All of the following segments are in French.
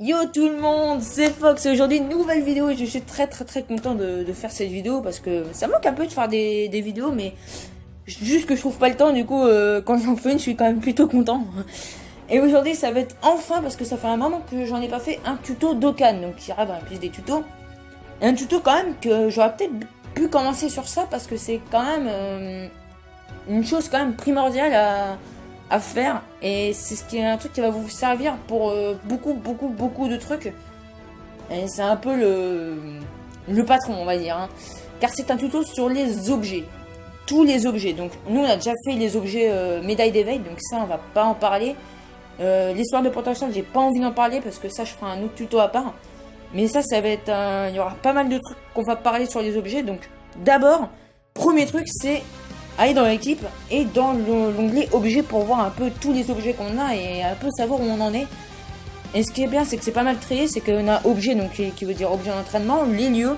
Yo tout le monde, c'est Fox. Aujourd'hui une nouvelle vidéo et je suis très content de faire cette vidéo parce que ça manque un peu de faire des vidéos, mais juste que je trouve pas le temps. Du coup quand j'en fais une, je suis quand même plutôt content. Et aujourd'hui ça va être enfin, parce que ça fait un moment que j'en ai pas fait, un tuto Dokkan, donc qui ira dans la piste des tutos. Un tuto quand même que j'aurais peut-être pu commencer sur ça parce que c'est quand même une chose quand même primordiale à faire, et c'est ce qui est un truc qui va vous servir pour beaucoup de trucs, et c'est un peu le patron, on va dire, hein. Car c'est un tuto sur les objets, tous les objets. Donc nous on a déjà fait les objets médaille d'éveil, donc ça on va pas en parler. L'histoire de potentiel, j'ai pas envie d'en parler parce que ça je ferai un autre tuto à part, mais ça va être il y aura pas mal de trucs qu'on va parler sur les objets. Donc d'abord, premier truc, c'est aller dans l'équipe et dans l'onglet objets pour voir un peu tous les objets qu'on a et un peu savoir où on en est. Et ce qui est bien, c'est que c'est pas mal trié, c'est qu'on a objet, donc qui veut dire objet d'entraînement, les lieux.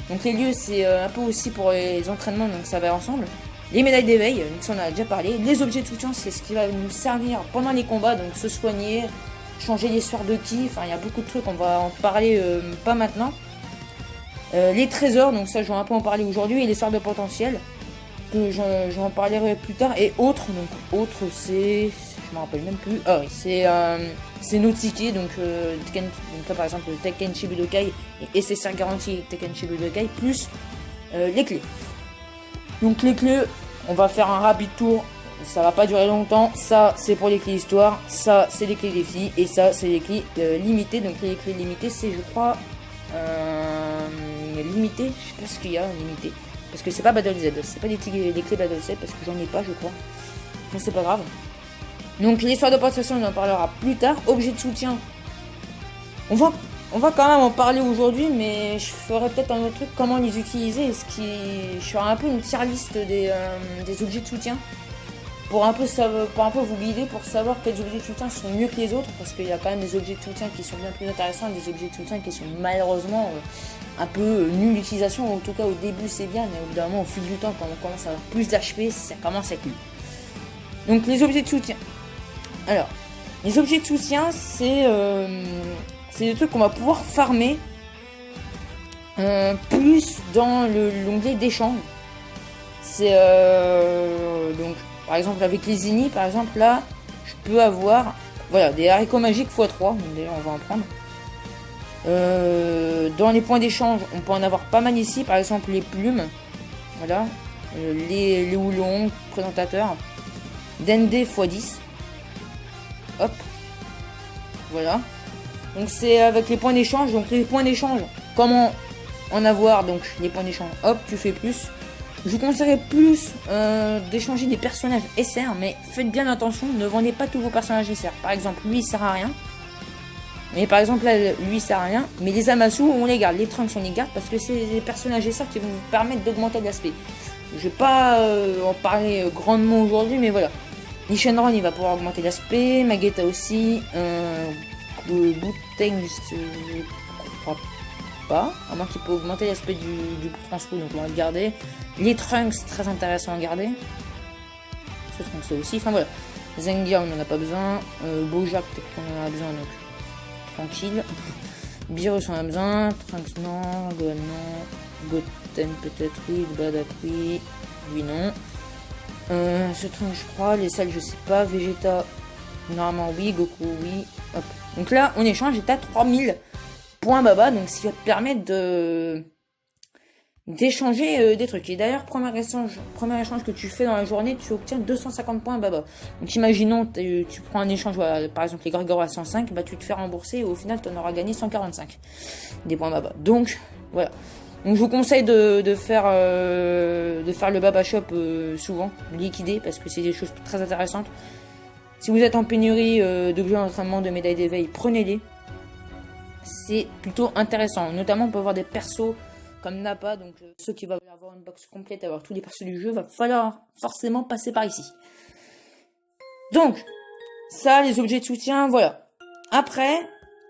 Donc les lieux, c'est un peu aussi pour les entraînements, donc ça va ensemble. Les médailles d'éveil, donc ça on a déjà parlé. Les objets de soutien, c'est ce qui va nous servir pendant les combats, donc se soigner, changer les sphères de ki, enfin il y a beaucoup de trucs, on va en parler pas maintenant. Les trésors, donc ça je vais un peu en parler aujourd'hui, et les sphères de potentiel, que j'en parlerai plus tard. Et autres, donc autres c'est, je me rappelle même plus, ah oui, c'est nos tickets, donc là par exemple Tekkenchi Budokai et SSR Garantie Tekkenchi Budokai, plus les clés. Donc les clés, on va faire un rapide tour, ça va pas durer longtemps. Ça c'est pour les clés histoire, ça c'est les clés défis, et ça c'est les clés limitées. Donc les clés limitées, c'est je crois limité, je sais pas ce qu'il y a limité, parce que c'est pas Battle Z, c'est pas des clés Battle Z, parce que j'en ai pas je crois, enfin c'est pas grave. Donc l'histoire de possession, on en parlera plus tard. Objet de soutien, on va quand même en parler aujourd'hui, mais je ferai peut-être un autre truc, comment les utiliser, je ferai un peu une tier list des objets de soutien pour un peu vous guider, pour savoir quels objets de soutien sont mieux que les autres, parce qu'il y a quand même des objets de soutien qui sont bien plus intéressants, des objets de soutien qui sont malheureusement un peu nulle d'utilisation. En tout cas au début c'est bien, mais au bout d'un moment, au fil du temps, quand on commence à avoir plus d'HP, ça commence à être nul. Donc les objets de soutien. Alors, les objets de soutien, c'est des trucs qu'on va pouvoir farmer plus dans l'onglet d'échange. C'est donc par exemple avec les Inis, par exemple là, je peux avoir voilà des haricots magiques x3. D'ailleurs on va en prendre. Dans les points d'échange, on peut en avoir pas mal ici, par exemple les plumes, voilà, les houlons, présentateurs, Dende x10. Hop, voilà. Donc c'est avec les points d'échange. Donc les points d'échange, comment en avoir? Donc les points d'échange, hop, tu fais plus. Je vous conseillerais plus d'échanger des personnages SR, mais faites bien attention, ne vendez pas tous vos personnages SR. Par exemple, lui il sert à rien. Mais par exemple là, lui il sert à rien. Mais les Amasu, on les garde. Les Trunks, on les garde parce que c'est des personnages SR qui vont vous permettre d'augmenter l'aspect. Je vais pas en parler grandement aujourd'hui, mais voilà. Shenron, il va pouvoir augmenter l'aspect. Magetta aussi. Bouteng, je crois pas. À moins qu'il peut augmenter l'aspect du transfo, donc on va le garder. Les Trunks, très intéressant à garder. Ce Trunks là aussi. Enfin voilà. Zengia, on en a pas besoin. Bojack, peut-être qu'on en a besoin, donc tranquille. Beerus, on en a besoin. Trunks, non. Gohan, non. Goten, peut-être, oui. Badak, oui. Lui, non. Ce Trunks, je crois. Les salles, je sais pas. Vegeta, normalement, oui. Goku, oui. Hop. Donc là, on échange, et à 3000 points baba, donc ce qui va te permettre d'échanger des trucs. Et d'ailleurs, premier échange que tu fais dans la journée, tu obtiens 250 points baba. Donc imaginons, tu prends un échange, voilà, par exemple les Grégor à 105, bah tu te fais rembourser et au final tu en auras gagné 145 des points baba. Donc voilà. Donc je vous conseille de faire le baba shop souvent, liquider, parce que c'est des choses très intéressantes. Si vous êtes en pénurie d'objets d'entraînement, de médailles d'éveil, prenez-les. C'est plutôt intéressant. Notamment, on peut avoir des persos comme Nappa. Donc, ceux qui veulent avoir une box complète, avoir tous les persos du jeu, va falloir forcément passer par ici. Donc, ça, les objets de soutien, voilà. Après,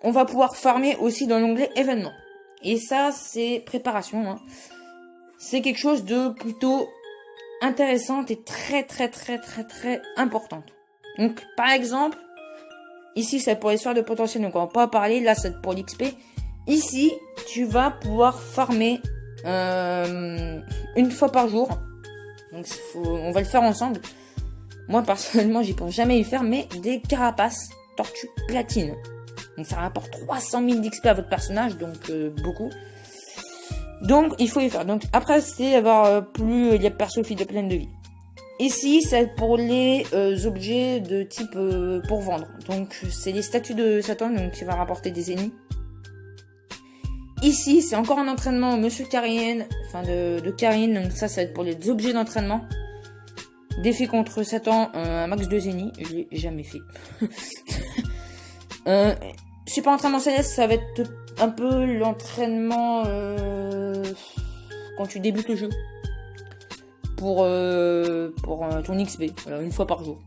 on va pouvoir farmer aussi dans l'onglet événements. Et ça, c'est préparation, hein. C'est quelque chose de plutôt intéressant et très importante. Donc, par exemple, Ici, c'est pour les sphères de potentiel, donc on va pas en parler. Là, c'est pour l'XP. Ici, tu vas pouvoir farmer une fois par jour. Donc, on va le faire ensemble. Moi, personnellement, j'y pense jamais y faire, mais des carapaces tortues platine. Donc, ça rapporte 300 000 d'XP à votre personnage, donc beaucoup. Donc, il faut y faire. Donc, après, c'est avoir plus les persos fil de pleine de vie. Ici, c'est pour les objets de type pour vendre. Donc, c'est les statues de Satan, donc qui va rapporter des ennemis. Ici, c'est encore un entraînement Monsieur Karine, enfin de Karine, donc ça va être pour les objets d'entraînement. Défi contre Satan, un max de zénith, je l'ai jamais fait. Super entraînement céleste, ça va être un peu l'entraînement quand tu débutes le jeu. Pour ton XP, voilà, une fois par jour.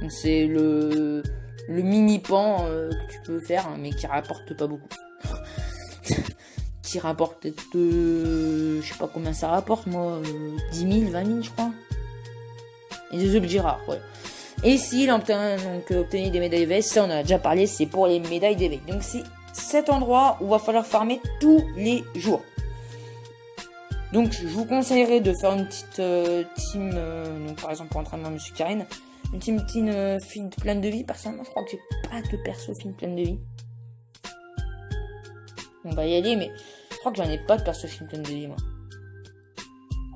Donc c'est le mini-pan que tu peux faire, hein, mais qui rapporte pas beaucoup. Qui rapporte peut-être, je sais pas combien ça rapporte, moi, 10 000, 20 000, je crois. Et des objets rares, voilà. Et ici, obtenir des médailles d'éveil, ça on en a déjà parlé, c'est pour les médailles d'éveil. Donc c'est cet endroit où il va falloir farmer tous les jours. Donc je vous conseillerais de faire une petite team, donc par exemple pour entraînement Monsieur Karine, une team fille pleine de vie. Personnellement, je crois que j'ai pas de perso fille pleine de vie. On va y aller, mais je crois que j'en ai pas de perso fille pleine de vie, moi.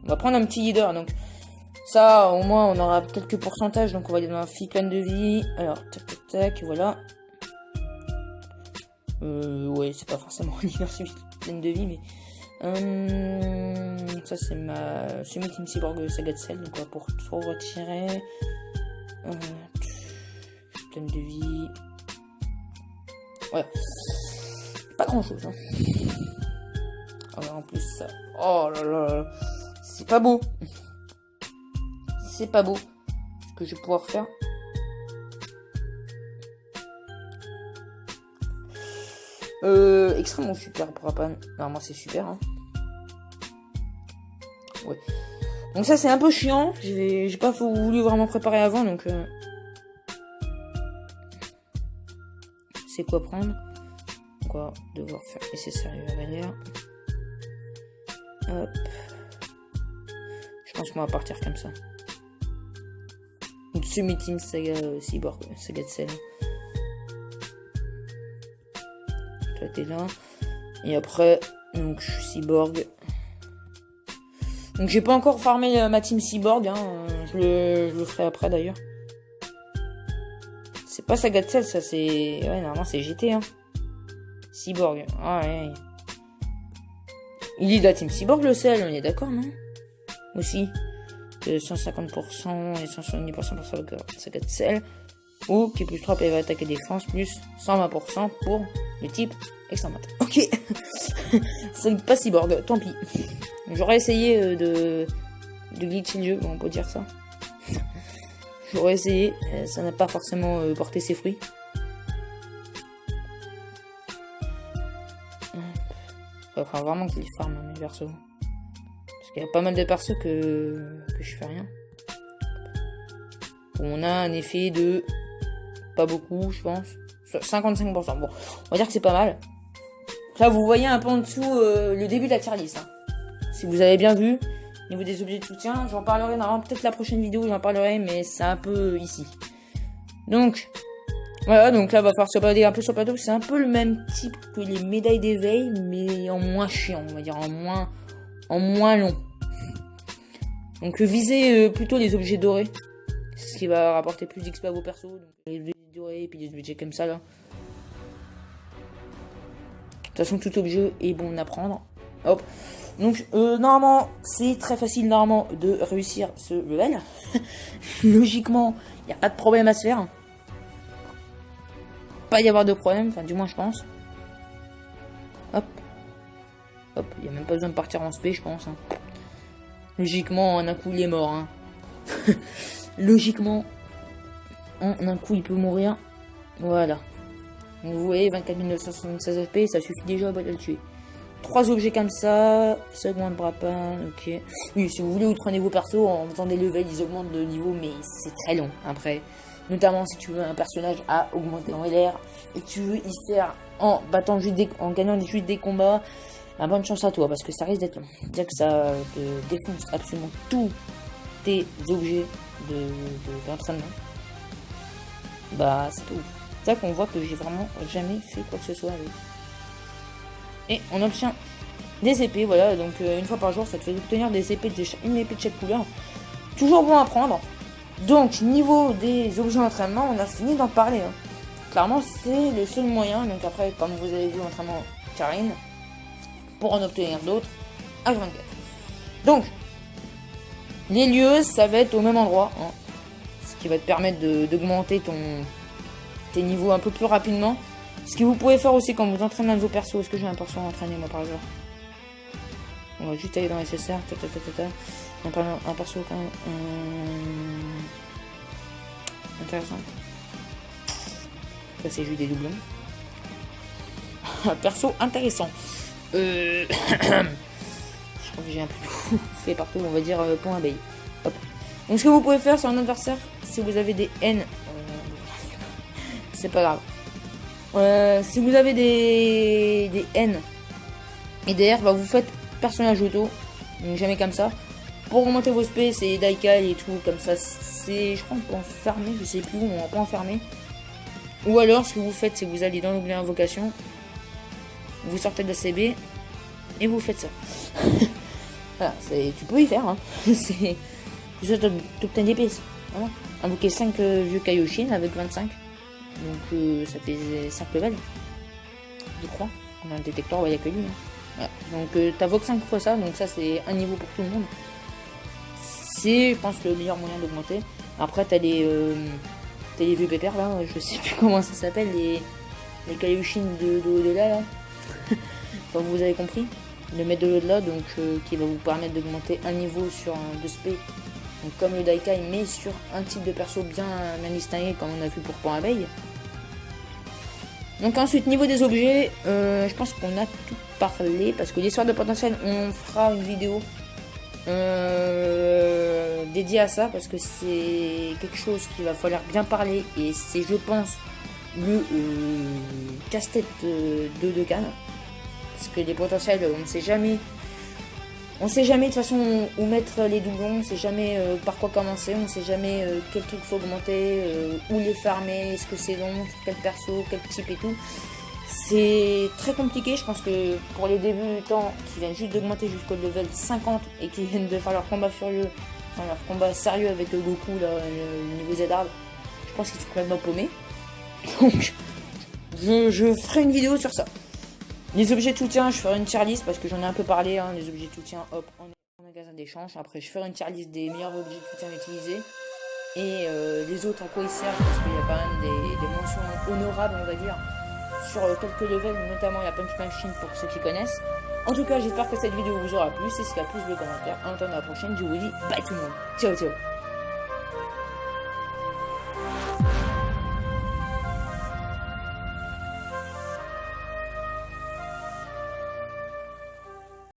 On va prendre un petit leader, donc ça, au moins, on aura quelques pourcentages, donc on va aller dans la fille pleine de vie. Alors, tac, tac, tac, voilà. Ouais, c'est pas forcément un leader fille pleine de vie, mais... ça c'est ma Team Cyborg Saga de Cell, donc on va pour tout retirer. Pleine de vie. Ouais. Pas grand chose, hein. Alors en plus ça. Oh là là. C'est pas beau. C'est pas beau. Ce que je vais pouvoir faire. Extrêmement super pour Apan. Normalement c'est super, hein. Ouais. Donc ça c'est un peu chiant. J'ai pas voulu vraiment préparer avant, donc c'est quoi prendre. On va devoir faire essayer sérieux à derrière. Hop. Je pense qu'on va partir comme ça. Une semi-team saga cyborg, saga de sel. Toi t'es là. Et après, donc je suis cyborg. Donc j'ai pas encore farmé ma team cyborg, hein. Je le ferai après d'ailleurs. C'est pas saga de sel, ça c'est... Ouais, normalement c'est GT, hein. Cyborg. Ah ouais. Il est de la team cyborg le sel, on est d'accord, non? Aussi. 150% et 170% pour saga de sel. Ou qui plus 3 PV attaque et défense, plus 120% pour le type extrêmement. Ok. C'est pas cyborg, tant pis. J'aurais essayé de glitcher le jeu, on peut dire ça. J'aurais essayé, ça n'a pas forcément porté ses fruits. Il va falloir vraiment que je les farme, mes persos. Parce qu'il y a pas mal de persos que je fais rien. On a un effet de... Pas beaucoup, je pense. 55%. Bon, on va dire que c'est pas mal. Là, vous voyez un peu en dessous le début de la tier list, hein. Si vous avez bien vu, au niveau des objets de soutien, j'en parlerai dans peut-être la prochaine vidéo, j'en parlerai, mais c'est un peu ici. Donc, voilà, donc là, on va falloir se balader un peu sur le plateau. C'est un peu le même type que les médailles d'éveil, mais en moins chiant, on va dire, en moins long. Donc, visez plutôt les objets dorés. C'est ce qui va rapporter plus d'XP à vos persos. Donc, les objets dorés, et puis des objets comme ça, là. De toute façon, tout objet est bon à prendre. Hop. Donc, normalement, c'est très facile, normalement, de réussir ce level. Logiquement, il n'y a pas de problème à se faire. Pas y avoir de problème, enfin, du moins, je pense. Hop. Hop, il n'y a même pas besoin de partir en spé, je pense, hein. Logiquement, en un coup, il est mort, hein. Logiquement, en un coup, il peut mourir. Voilà. Donc, vous voyez, 24 976 HP, ça suffit déjà à le tuer. 3 objets comme ça, ça augmente Brapan, ok. Oui, si vous voulez, vous prenez vos persos en faisant des levels, ils augmentent de niveau, mais c'est très long. Après, Notamment si tu veux un personnage à augmenter en LR et que tu veux y faire en battant en gagnant juste des combats, bonne chance à toi parce que ça risque d'être long. C'est-à-dire que ça te défonce absolument tous tes objets d'entraînement. Bah c'est tout. C'est ça qu'on voit que j'ai vraiment jamais fait quoi que ce soit avec. Et on obtient des épées, voilà, donc une fois par jour ça te fait obtenir des épées une épée de chaque couleur. Toujours bon à prendre. Donc, niveau des objets d'entraînement, on a fini d'en parler. Hein. Clairement, c'est le seul moyen. Donc après, comme vous avez vu l'entraînement Karine, pour en obtenir d'autres, H24. Donc, les lieux, ça va être au même endroit. Hein, ce qui va te permettre d'augmenter tes niveaux un peu plus rapidement. Ce que vous pouvez faire aussi quand vous entraînez un de vos persos. Est-ce que j'ai un perso à entraîner, moi, par exemple? On va juste aller dans SSR. Un perso quand même intéressant. Ça c'est juste des doublons. Un perso intéressant. Je crois que j'ai un peu fait partout, on va dire point abeille. Hop. Donc ce que vous pouvez faire sur un adversaire, si vous avez des N, c'est pas grave. Si vous avez des N et des R, bah, vous faites personnage auto, donc jamais comme ça. Pour augmenter vos SP, c'est Daikai et tout, comme ça, c'est, je crois, on peut enfermer, je sais plus où, on peut enfermer. Ou alors, ce que vous faites, c'est que vous allez dans l'onglet invocation, vous sortez de la CB, et vous faites ça. Voilà, tu peux y faire, hein. C'est, t'obtiens des pièces. Voilà. Invoquer 5 vieux Kaioshin avec 25. Donc, ça fait 5 levels. Je crois. On a un détecteur, il n'y a que lui. Hein. Voilà. Donc, t'invoques 5 fois ça, donc ça, c'est un niveau pour tout le monde. C'est, je pense, le meilleur moyen d'augmenter. Après, t'as les vieux pépères là, je sais plus comment ça s'appelle, les Kaioshin de l'au-delà là. Enfin, vous avez compris. Le maître de l'au-delà, donc qui va vous permettre d'augmenter un niveau sur un 2 SP. Donc, comme le Daikai, mais sur un type de perso bien distingué, comme on a vu pour Point Abeille. Donc, ensuite, niveau des objets, je pense qu'on a tout parlé. Parce que l'histoire de potentiel, on fera une vidéo dédié à ça parce que c'est quelque chose qu'il va falloir bien parler et c'est je pense le casse-tête de Cannes parce que les potentiels on ne sait jamais de toute façon où mettre les doublons, on sait jamais par quoi commencer, on sait jamais quel truc faut augmenter, où les farmer, est-ce que c'est long, sur quel perso, quel type et tout. C'est très compliqué, je pense que pour les débutants qui viennent juste d'augmenter jusqu'au level 50 et qui viennent de faire leur combat furieux, enfin leur combat sérieux avec Goku, là, le niveau Z-Hard, je pense qu'ils sont complètement paumés. Donc, je ferai une vidéo sur ça. Les objets de soutien, je ferai une tier list parce que j'en ai un peu parlé, hein, les objets de soutien, hop, en magasin d'échange. Après, je ferai une tier list des meilleurs objets de soutien utilisés et les autres à quoi ils servent parce qu'il y a quand même des mentions honorables, on va dire. Sur quelques levels, notamment la Punch Machine pour ceux qui connaissent. En tout cas, j'espère que cette vidéo vous aura plu. Si c'est le cas, pouce bleu, commentaire. En attendant la prochaine, je vous dis bye tout le monde. Ciao, ciao.